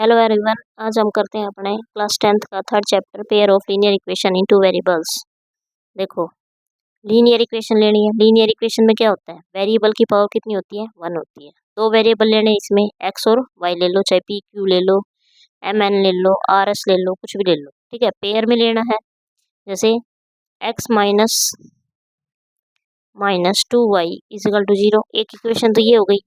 Hello everyone, आज हम करते हैं अपने क्लास 10th का third chapter pair of linear equation into variables. देखो, लीनियर इक्वेशन लेनी है। लीनियर इक्वेशन में क्या होता है, वेरिएबल की पावर कितनी होती है, 1 होती है। दो वेरिएबल लेने हैं इसमें, एक्स और वाई ले लो, चाहे पी क्यू ले लो, एम एन ले लो, आर एस ले लो, कुछ भी ले लो, ठीक है। पेयर में लेना है, जैसे x minus 2y is equal to 0। एक इक्वेशन तो ये हो गई।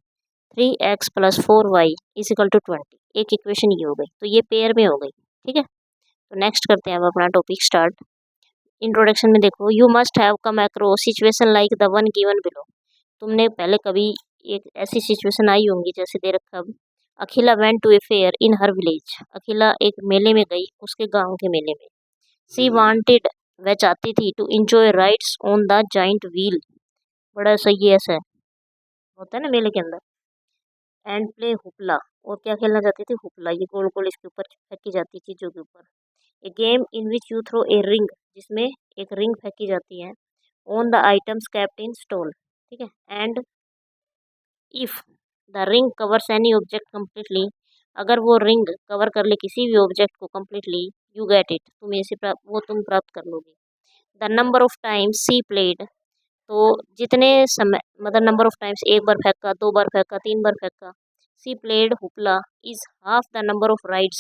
3x plus 4y is equal to 20, एक इक्वेशन ये हो गई। तो ये पेयर में हो गई, ठीक है। तो नेक्स्ट करते हैं अब अपना टॉपिक स्टार्ट। इंट्रोडक्शन में देखो, you must have come across situation like the one given below. तुमने पहले कभी एक ऐसी सिचुएशन आई होंगी जैसे दे रखा अब। Akhila went to a fair in her village. Akhila एक मेले में गई, उसके गांव के मेले में। सी वांटेड, वह चाहती थी, to enjoy rides on the giant wheel. बड़ा सही ऐसा है, होता है ना मेले के अंदर। एंड प्ले हुपला, और क्या खेलना चाहती थी, हुपला। ये गोल गोल इसके ऊपर फेंकी जाती है चीज़ों के ऊपर। A game in which you throw a ring, जिसमें एक रिंग फेंकी जाती है। On the items kept in stall, ठीक है। And if the ring covers any object completely, अगर वो रिंग कवर कर ले किसी भी ऑब्जेक्ट को कम्प्लीटली, यू गेट इट, तुम इसे वो तुम प्राप्त कर लोगे। The number of times she played, तो जितने समय, मतलब नंबर ऑफ टाइम्स, एक बार फेंका, दो बार फेंका, तीन बार फेंका। She played hoopla is half the number of rides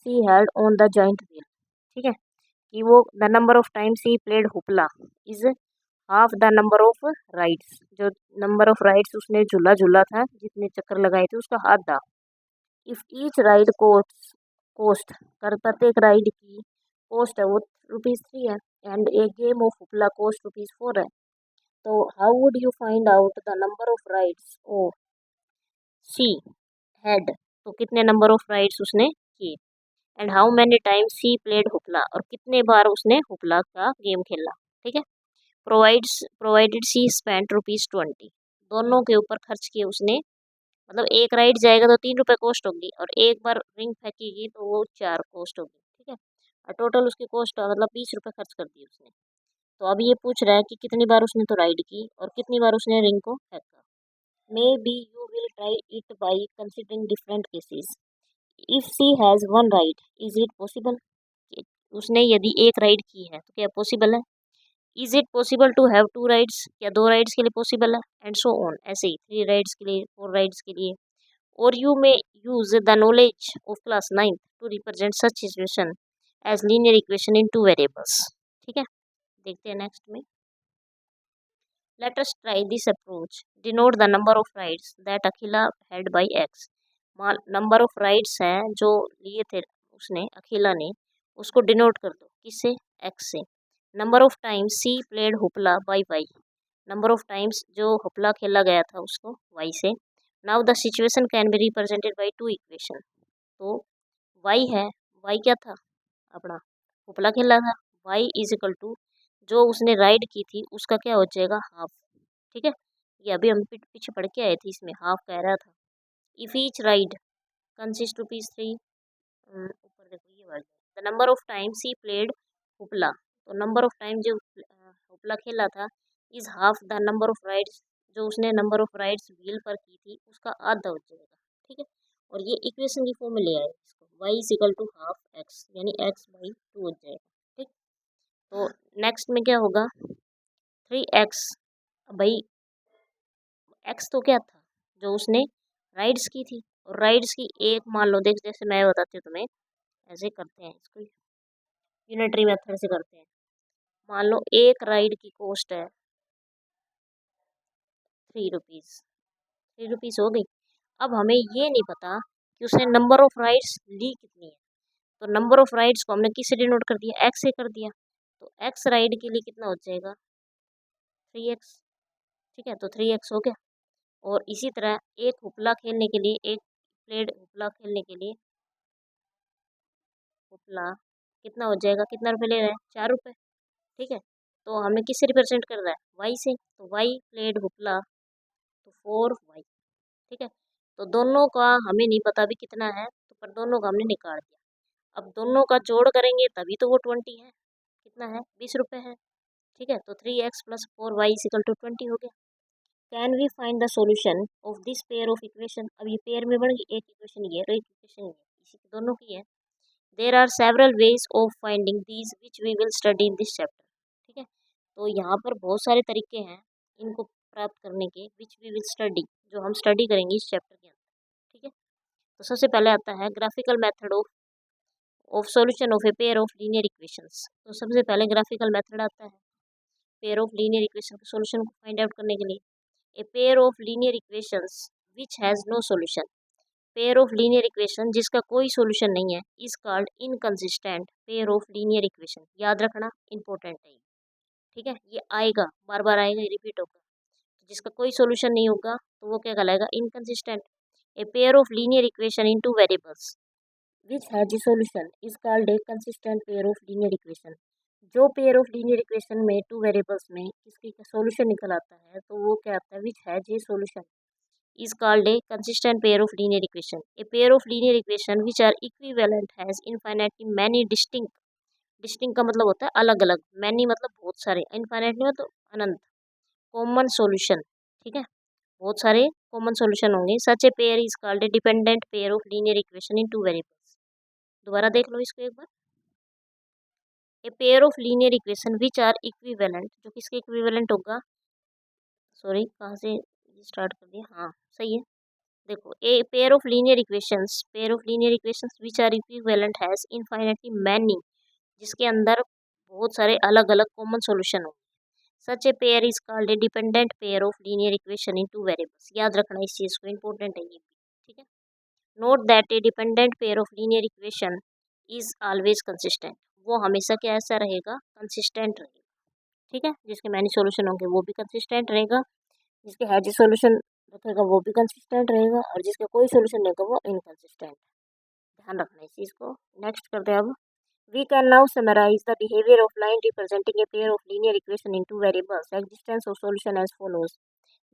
she held on the giant wheel, ठीक है। कि वो the number of times he played hoopla is half the number of rides, जो नंबर ऑफ राइड्स उसने झूला झूला था, जितने चक्कर लगाए थे, उसका आधा। इफ ईच राइड कोस्ट कर, प्रत्येक राइड की कोस्ट है वो ₹3 है। And a game of hoopla cost ₹4 है। तो how would you find out the number of rides oh she had, तो कितने नंबर ऑफ राइड्स उसने किए। And how many times she played hoopla, और कितने बार उसने हुपला का गेम खेला, ठीक है। प्रोवाइडेड सी स्पेंट ₹20, दोनों के ऊपर खर्च किए उसने। मतलब एक राइड जाएगा तो ₹3 कॉस्ट होगी, और एक बार रिंग फेंकेगी तो वो 4 कॉस्ट होगी, ठीक है। और टोटल उसकी कॉस्ट मतलब ₹20 खर्च कर दिए उसने। तो अब ये पूछ रहा है कि कितनी बार उसने तो राइड की और कितनी बार उसने रिंग को फेंका। Maybe you will try it by considering different cases. If she has one ride, is it possible, उसने यदि एक राइड की है तो क्या पॉसिबल है। Is it possible to have 2 rides, क्या 2 राइड्स के लिए पॉसिबल है। एंड सो ऑन, ऐसे ही 3 राइड्स के लिए, 4 राइड्स के लिए। और you may use the knowledge of class 9 to represent such situation as linear equation in 2 variables, ठीक है। देखते हैं नेक्स्ट में। Let us try this approach, denote the number of rides that Akhila had by x. Number of rides हैं जो लिए थे उसने, अखिला ने, उसको डिनोट कर दो, किससे, एक्स से। Number of times she played hoopla by y, number of times जो हुपला खेला गया था उसको वाई से। Now the situation can be represented by 2 equation. तो वाई है, वाई क्या था अपना, हुपला खेला था। वाई इज इक्वल टू, जो उसने राइड की थी उसका क्या हो जाएगा, हाफ, ठीक है। ये अभी हम पीछे पढ़ के आए थे, इसमें हाफ कह रहा था। इफ ईच राइड कंसिस्ट ₹3, ऊपर देखो ये वाली, the number of times he played hoopla, तो नंबर ऑफ टाइम जो हुपला खेला था, is half the number of rides, जो उसने नंबर ऑफ राइड्स व्हील पर की थी उसका आधा हो जाएगा, ठीक है। और ये इक्वेशन की फॉर्म में ले आए इसको, y is equal to half x, यानी x/2 हो जाएगा, ठीक। तो नेक्स्ट में क्या होगा, 3x। भाई एक्स तो क्या था, जो उसने राइड्स की थी, और राइड्स की एक, मान लो, देख जैसे मैं बताती हूँ तुम्हें, ऐसे करते हैं इसको, यूनिटरी मेथड से करते हैं। मान लो एक राइड की कॉस्ट है ₹3, ₹3 हो गई। अब हमें ये नहीं पता कि उसने नंबर ऑफ राइड्स ली कितनी है। तो नंबर ऑफ राइड्स को हमने किससे डिनोट कर दिया, एक्स से कर दिया। तो एक्स राइड के लिए कितना हो जाएगा, 3x, ठीक है। तो 3x हो गया। और इसी तरह एक हुपला खेलने के लिए, एक प्लेड हुपला खेलने के लिए, हुपला कितना हो जाएगा, कितना रुपए ले रहा है, ₹4, ठीक है। तो हमें किससे रिप्रेजेंट कर रहा है, वाई से। तो वाई प्लेड हुपला, तो 4y, ठीक है। तो दोनों का हमें नहीं पता अभी कितना है, तो पर दोनों का हमने निकाल दिया। अब दोनों का जोड़ करेंगे तभी तो वो 20 है, कितना है, ₹20 है, ठीक है। तो 3x plus 4y equal to 20 हो गया। Can we find the solution of this pair of equation. अब ये पेयर में बढ़ गई, एक इक्वेशन ये और एक इक्वेशन ये, इसी के दोनों की है। There are several ways of finding these which we will study in this chapter. ठीक है, तो यहाँ पर बहुत सारे तरीके हैं इनको प्राप्त करने के, विच वी विल स्टडी, जो हम स्टडी करेंगे इस चैप्टर के अंदर। ठीक है, तो सबसे पहले आता है graphical method of solution of a pair of linear equations. तो सबसे पहले ग्राफिकल मेथड आता है पेयर ऑफ लीनियर इक्वेशन के सॉल्यूशन को फाइंड आउट करने के लिए। A pair of linear equations which has no solution, pair of linear equation जिसका कोई सॉल्यूशन नहीं है, is called inconsistent pair of linear equation. याद रखना, इंपॉर्टेंट है ये। ठीक है, ये आएगा, बार बार आएगा, ये रिपीट होगा। तो जिसका कोई सॉल्यूशन नहीं होगा तो वो क्या कहलाएगा, inconsistent. A pair of linear equation in two variables which has a solution is called A consistent pair of linear equation. जो पेयर ऑफ लीनियर इक्वेशन में टू वेरिएबल्स में किसकी सॉल्यूशन निकल आता है तो वो क्या आता है, which has a solution is called a consistent pair of linear equation. A pair of linear equation which are equivalent has infinitely many distinct का मतलब होता है अलग अलग, many मतलब बहुत सारे, infinitely मतलब अनंत, common solution। ठीक है, बहुत सारे common solution होंगे। such a pair is called a dependent pair of linear equation in two variables। दोबारा देख लो इसको एक बार। a pair of linear equation which are equivalent, जो किसके equivalent होगा, सॉरी कहाँ से स्टार्ट कर दिया, हाँ सही है। देखो, a pair of linear equations which are equivalent has infinitely many, जिसके अंदर बहुत सारे अलग अलग कॉमन सॉल्यूशन हो। Such a pair is called a dependent pair of linear equation in two variables. याद रखना इस चीज़ को, इंपॉर्टेंट है ये भी। ठीक है, note that A dependent pair of linear equation is always consistent. वो हमेशा क्या ऐसा रहेगा, कंसिस्टेंट रहेगा। ठीक है, जिसके मैनी सॉल्यूशन होंगे वो भी कंसिस्टेंट रहेगा, जिसके हैज सॉल्यूशन रखेगा वो भी कंसिस्टेंट रहेगा, और जिसका कोई सोल्यूशन नहीं होगा वो इनकंसिस्टेंट। ध्यान रखना इस चीज़ को। नेक्स्ट करते हैं अब। We can now summarise the behaviour of line representing a pair of linear equation in two variables existence of solution as follows.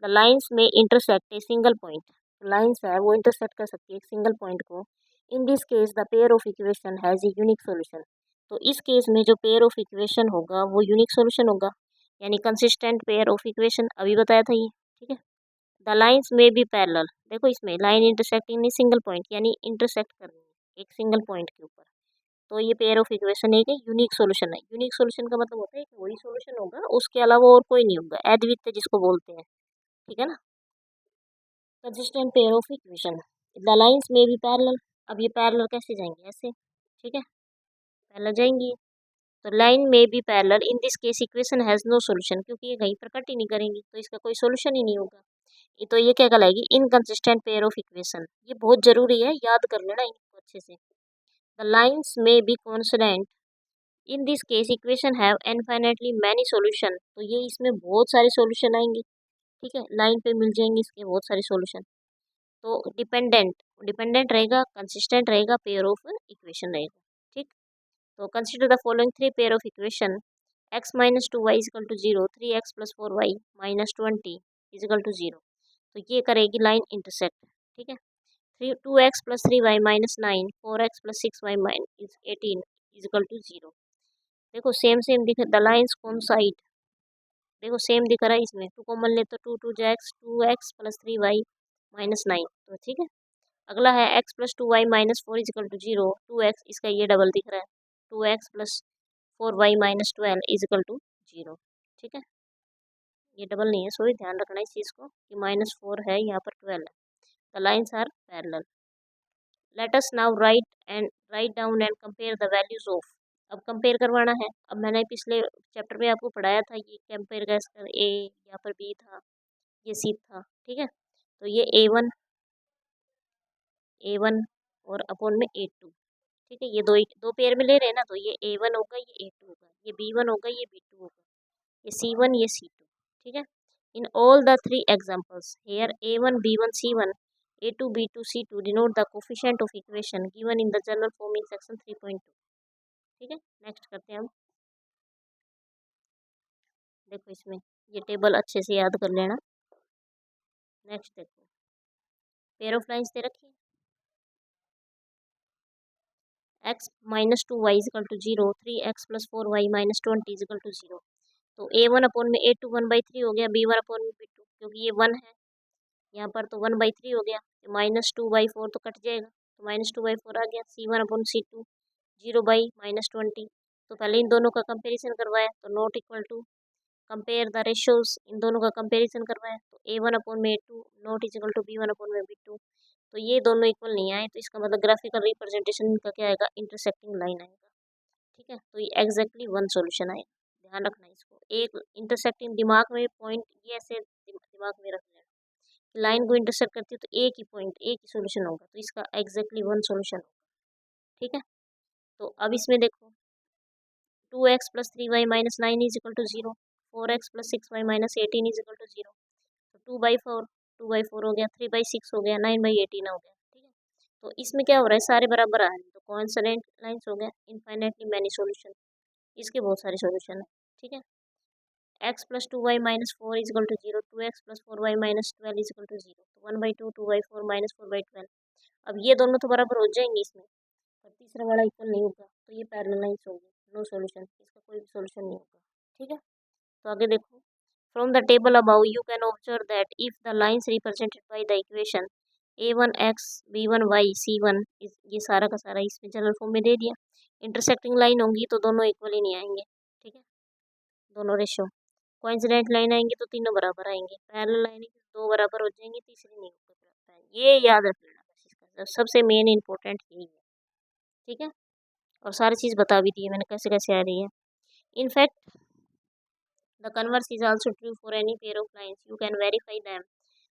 The lines may intersect a single point. Lines है वो intersect कर सकती है एक single point को। इन this case the pair of equation has a unique solution. तो इस case में जो पेयर ऑफ इक्वेशन होगा वो यूनिक सोल्यूशन होगा, यानी कंसिस्टेंट पेयर ऑफ इक्वेशन, अभी बताया था ये। ठीक है, the lines may be parallel. देखो इसमें लाइन इंटरसेक्टिंग सिंगल पॉइंट, यानी इंटरसेक्ट करनी है एक सिंगल पॉइंट के ऊपर। तो ये पेयर ऑफ इक्वेशन एक यूनिक सॉल्यूशन है। यूनिक सॉल्यूशन का मतलब होता है कि वही सॉल्यूशन होगा, उसके अलावा और कोई नहीं होगा, अद्वितीय जिसको बोलते हैं। ठीक है ना, consistent pair of equation. The lines may be parallel. अब ये पैरेलल कैसे जाएंगे, ऐसे। ठीक है, पैरेलल जाएंगी। तो line may be parallel in this case equation has no solution, क्योंकि ये कहीं पर कट ही नहीं करेंगी तो इसका कोई सॉल्यूशन ही नहीं होगा। ये तो ये क्या कहलाएगी, इनकंसिस्टेंट पेयर ऑफ इक्वेशन। ये बहुत जरूरी है, याद कर लेना इनको अच्छे से। The lines may be constant in this case equation have infinitely many solution. तो ये इसमें बहुत सारे सॉल्यूशन आएंगे। ठीक है, लाइन पे मिल जाएंगे इसके बहुत सारे सॉल्यूशन। तो डिपेंडेंट डिपेंडेंट रहेगा, कंसिस्टेंट रहेगा, पेयर ऑफ इक्वेशन रहेगा। ठीक, तो consider the following three pair of equation. X minus two y is equal to zero, 3x plus 4y minus 20 is equal to zero. तो ये करेगी लाइन इंटरसेक्ट। ठीक है, 2x plus 3y minus 9, 4x plus 6y minus 18 is equal to zero. देखो same same दिख, the lines कौन side, देखो same दिख रहा है इसमें, टू कॉमन ले तो 2x प्लस 3y माइनस 9। तो ठीक है, अगला है x plus 2y minus 4 is equal to zero, 2x इसका ये डबल दिख रहा है, 2x plus 4y minus 12 is equal to zero. ठीक है, ये डबल नहीं है, सॉरी ध्यान रखना इस चीज़ को कि -4 है, यहाँ पर 12 है। The lines are parallel. Let us now write down and compare the values of. अब कंपेयर करवाना है। अब मैंने पिछले चैप्टर में आपको पढ़ाया था ये कंपेयर कैसे कर, ए यहाँ पर बी था, ये सी था। ठीक है, तो ये ए वन और अपॉन में A2। ठीक है, ये दो पेयर में ले रहे हैं ना, तो ये A1 होगा, ये A2 होगा, ये B1 होगा, ये B2 होगा, ये C1 ये C2। ठीक है, in all the three examples here A1 B1 C1 A2 B2 C2 denote the coefficient of equation given in the general form in section 3.2। ठीक है, नेक्स्ट करते हैं हम। देखो इसमें ये टेबल अच्छे से याद कर लेना। नेक्स्ट देखो, पेयर ऑफ लाइन्स दे रखी है, x minus 2y is equal to zero, 3x plus 4y minus 20 is equal to zero. तो A1 अपॉन में A2 1/3 हो गया, B1 अपॉन में B2 क्योंकि ये 1 है यहाँ पर, तो 1/3 हो गया। -2/4 तो कट जाएगा, तो -2/4 आ गया। C1/C2 0/-20। तो पहले इन दोनों का कंपेरिजन करवाया, तो not equal to, compare the ratios, इन दोनों का कंपेरिजन करवाया, तो A1/A2 not is equal to B1/B2। तो ये दोनों इक्वल नहीं आए, तो इसका मतलब ग्राफिकल रिप्रेजेंटेशन का क्या आएगा, इंटरसेक्टिंग लाइन आएगा। ठीक है, तो ये एग्जैक्टली वन सॉल्यूशन आएगा। ध्यान रखना इसको, एक इंटरसेक्टिंग दिमाग में पॉइंट ये ऐसे दिमाग में रख लेना, लाइन को इंटरसेक्ट करती है तो एक ही पॉइंट, एक ही सॉल्यूशन होगा, तो इसका एग्जैक्टली वन सॉल्यूशन होगा। ठीक है, तो अब इसमें देखो 2x + 3y - 9 is equal to 0, 4x + 6y - 18 is equal to 0। तो 2/4 हो गया, 3/6 हो गया, 9/18 हो गया। ठीक है, तो इसमें क्या हो रहा है, सारे बराबर आ रहे हैं, तो कॉन्सोनेंट लाइन्स हो गया, इनफाइनाइटली मैनी सॉल्यूशन, इसके बहुत सारे सॉल्यूशन है। ठीक है, x + 2y - 4 is equal to 0, 2x + 4y - 12 is equal to 0, तो 1/2 2/4 - 4/12। अब ये दोनों तो बराबर हो जाएंगे इसमें, और तीसरा वाला इक्वल नहीं होगा, तो ये पैरेलल लाइन्स होगी, नो सॉल्यूशन, इसका कोई भी सॉल्यूशन नहीं होगा। ठीक है, तो आगे देखो, from the table above you can observe that if the lines represented by the equation a1x b1y c1 ये सारा का सारा इसमें जनरल फॉर्म में दे दिया, इंटरसेक्टिंग लाइन होंगी तो दोनों इक्वल ही नहीं आएंगे। ठीक है, दोनों रेशियो, कोइंसिडेंट लाइन आएंगी तो तीनों बराबर आएंगे, पैरेलल लाइन दो बराबर हो जाएंगी, तीसरी नहीं हो सकता है। ये याद रख लेना बस, इसका सबसे मेन इंपॉर्टेंट यही है। ठीक है, और सारी चीज़ बता भी दी है मैंने कैसे कैसे आ रही है। In fact the converse is also true for any pair of lines, you can verify them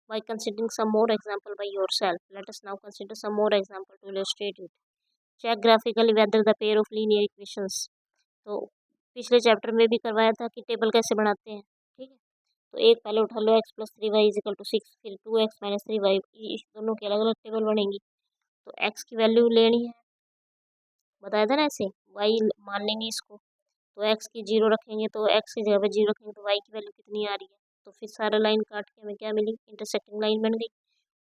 by considering some more example by yourself. Let us now consider some more example to illustrate it. Check graphically whether the pair of linear equations, तो पिछले chapter में भी करवाया था कि table कैसे बनाते हैं। ठीक है, तो एक पहले उठा लो x + 3y = 6, फिर 2x - 3y, इस दोनों की अलग अलग टेबल बनेंगी। तो x की वैल्यू लेनी है, बताया था ना ऐसे, y मान लेंगे इसको, तो x की 0 रखेंगे, तो x की जगह पे 0 रखेंगे, तो y की वैल्यू कितनी आ रही है, तो फिर सारा लाइन काट के हमें क्या मिली, इंटरसेक्टिंग लाइन बन गई।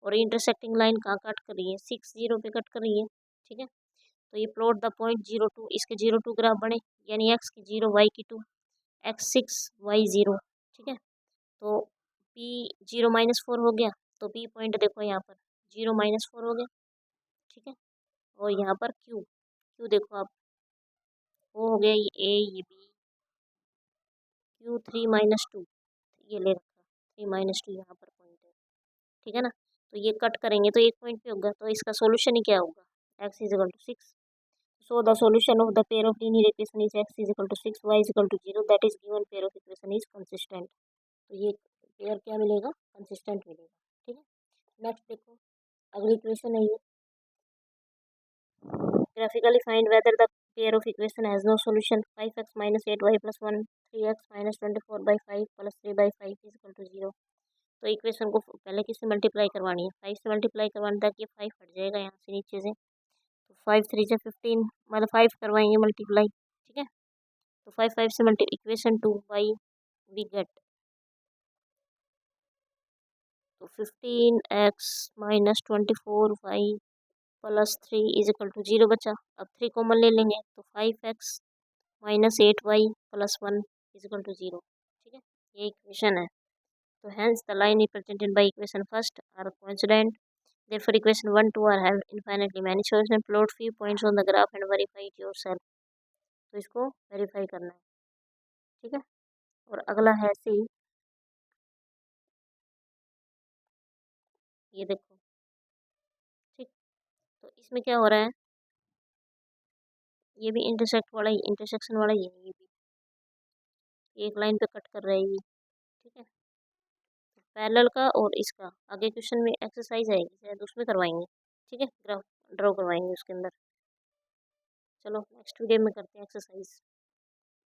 और इंटरसेक्टिंग लाइन कहाँ कट कर रही है, 6 0 पे कट कर रही है। ठीक है, तो ये प्लॉट द पॉइंट 0 2, इसके 0 2 ग्राफ बने, यानी x की 0 y की 2, x 6 y 0। ठीक है, तो p 0 - 4 हो गया, तो p पॉइंट देखो यहाँ पर 0 - 4 हो गया। ठीक है, और यहाँ पर q, q देखो आप, वो हो गया ये a ये b, q 3 - 2, ये ले रखा 3 - 2 यहाँ पर पॉइंट है। ठीक है ना, तो ये कट करेंगे तो एक पॉइंट पे होगा, तो इसका सॉल्यूशन ही क्या होगा, x = 6। So the solution of the pair of linear equation is x = 6 y = 0, that is given pair of equation is consistent. तो ये पेयर क्या मिलेगा, कंसिस्टेंट मिलेगा। ठीक है, नेक्स्ट देखो, अगली इक्वेशन है ये, graphically find whether the pair of equation has no solution, 5x - 8y + 1, 3x - 24/5 + 3/5 is equal to 0। तो इक्वेशन को पहले किससे मल्टीप्लाई करवानी है, 5 से मल्टीप्लाई करवानी, ताकि 5 हट जाएगा यहाँ से नीचे से, तो 5 3 × 15, मतलब 5 करवाएंगे मल्टीप्लाई। ठीक है, तो 5 से multi equation 2 by we get, तो 15x - 24y + 3 is equal to 0 बचा। अब 3 कॉमन ले लेंगे, तो 5x - 8y + 1 is equal to 0। ठीक है, ये इक्वेशन है। तो hence the line represented by equation first are coincident. Therefore equation 1 2 are have infinitely many solutions. Plot few points on the graph and verify it yourself. तो इसको verify करना है। ठीक है, और अगला है ऐसे ही, ये देखो। ठीक, तो इसमें क्या हो रहा है, ये भी इंटरसेक्ट वाला ही, इंटरसेक्शन वाला ही है, ये भी एक लाइन पे कट कर रहा है ये। ठीक है, पैरेलल का और इसका आगे क्वेश्चन में एक्सरसाइज आएगी शायद, उसमें करवाएंगे। ठीक है, ग्राफ ड्रॉ करवाएंगे उसके अंदर। चलो नेक्स्ट वीडियो में करते हैं एक्सरसाइज।